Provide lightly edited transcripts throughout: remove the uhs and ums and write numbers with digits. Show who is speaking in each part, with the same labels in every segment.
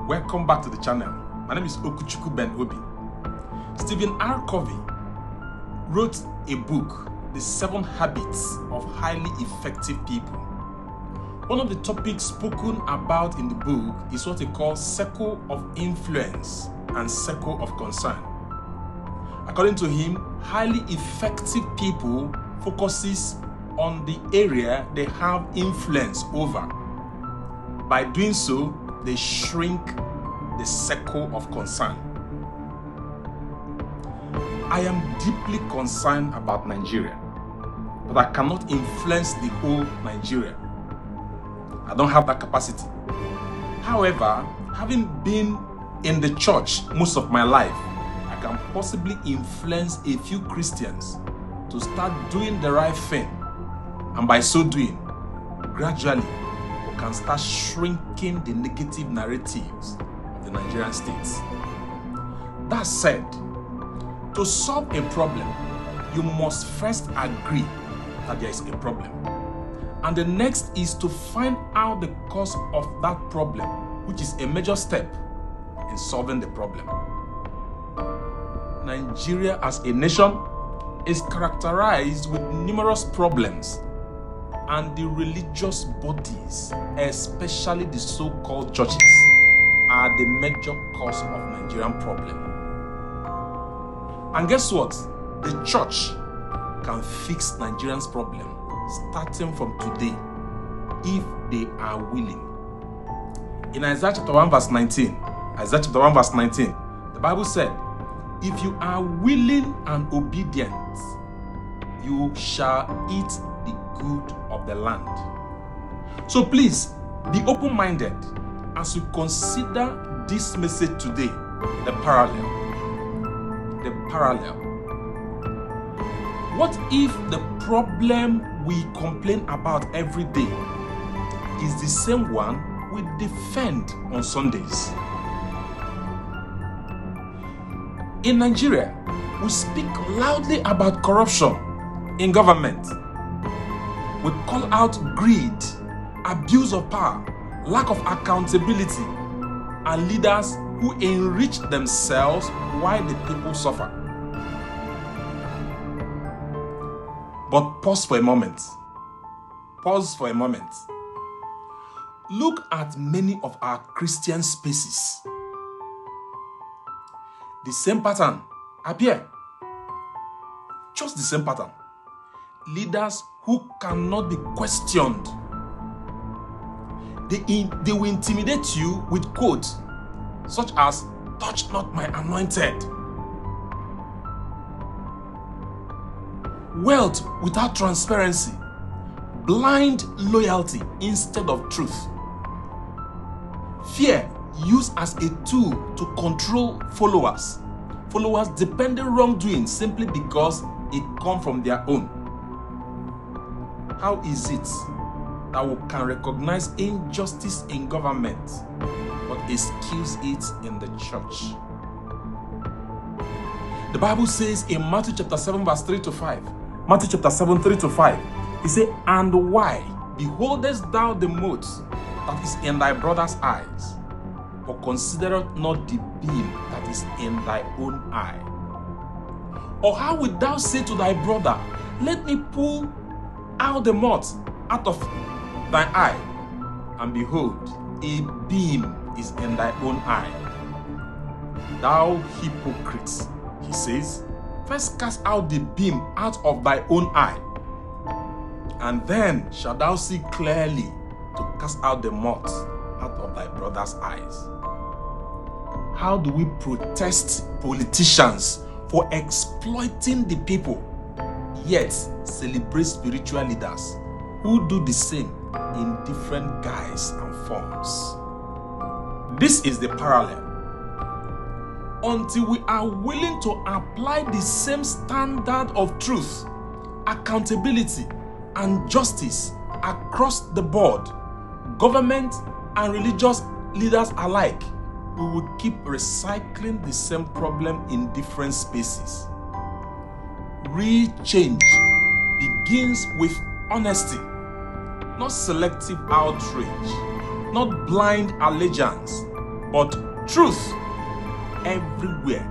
Speaker 1: Welcome back to the channel. My name is Okuchukwu Ben Obi. Stephen R. Covey wrote a book, The 7 Habits of Highly Effective People. One of the topics spoken about in the book is what he calls circle of influence and circle of concern. According to him, highly effective people focuses on the area they have influence over. By doing so, they shrink the circle of concern. I am deeply concerned about Nigeria, but I cannot influence the whole Nigeria. I don't have that capacity. However, having been in the church most of my life, I can possibly influence a few Christians to start doing the right thing. And by so doing, gradually, we can start shrinking the negative narratives of the Nigerian states. That said, to solve a problem, you must first agree that there is a problem. And the next is to find out the cause of that problem, which is a major step in solving the problem. Nigeria as a nation is characterized with numerous problems, and the religious bodies, especially the so-called churches, are the major cause of Nigerian problem. And guess what? The church can fix Nigerians' problem starting from today if they are willing. In Isaiah chapter 1 verse 19, the Bible said, "If you are willing and obedient, you shall eat the good of the land." So please, be open-minded as you consider this message today, the parallel. What if the problem we complain about every day is the same one we defend on Sundays? In Nigeria, we speak loudly about corruption in government. We call out greed, abuse of power, lack of accountability, and leaders who enrich themselves while the people suffer. But pause for a moment. Look at many of our Christian spaces. The same pattern appear. Just the same pattern. Leaders who cannot be questioned. They will intimidate you with quotes such as, "Touch not my anointed." Wealth without transparency. Blind loyalty instead of truth. Fear used as a tool to control followers. Followers depending wrongdoing simply because it comes from their own. How is it that we can recognize injustice in government but excuse it in the church? The Bible says in Matthew chapter 7 verse 3 to 5, it says, "And why beholdest thou the mote that is in thy brother's eyes, but considereth not the beam that is in thy own eye? Or how wilt thou say to thy brother, Let me pull out the mote out of thy eye, and behold, a beam is in thy own eye? Thou hypocrite," he says, "first cast out the beam out of thy own eye, and then shalt thou see clearly to cast out the mote out of thy brother's eyes." How do we protest politicians for exploiting the people, yet celebrate spiritual leaders who do the same in different guise and forms? This is the parallel. Until we are willing to apply the same standard of truth, accountability, and justice across the board, government and religious leaders alike, we will keep recycling the same problem in different spaces. Real change begins with honesty, not selective outrage, not blind allegiance, but truth everywhere.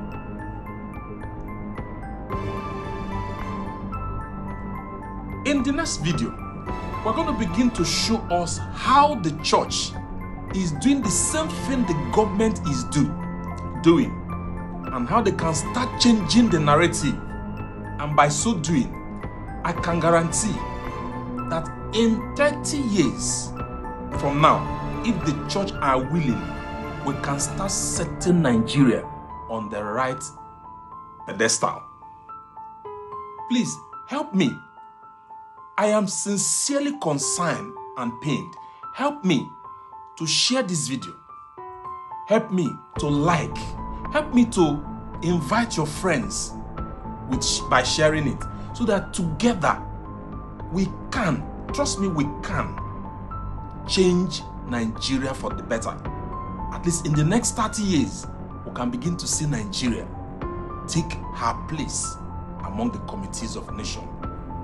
Speaker 1: In the next video, we're going to begin to show us how the church is doing the same thing the government is doing, and how they can start changing the narrative. And by so doing, I can guarantee that in 30 years from now, if the church are willing, we can start setting Nigeria on the right pedestal. Please help me. I am sincerely concerned and pained. Help me to share this video. Help me to like. Help me to invite your friends by sharing it, so that together we can, trust me, we can change Nigeria for the better. At least in the next 30 years, we can begin to see Nigeria take her place among the committees of nation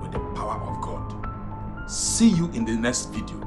Speaker 1: with the power of God. See you in the next video.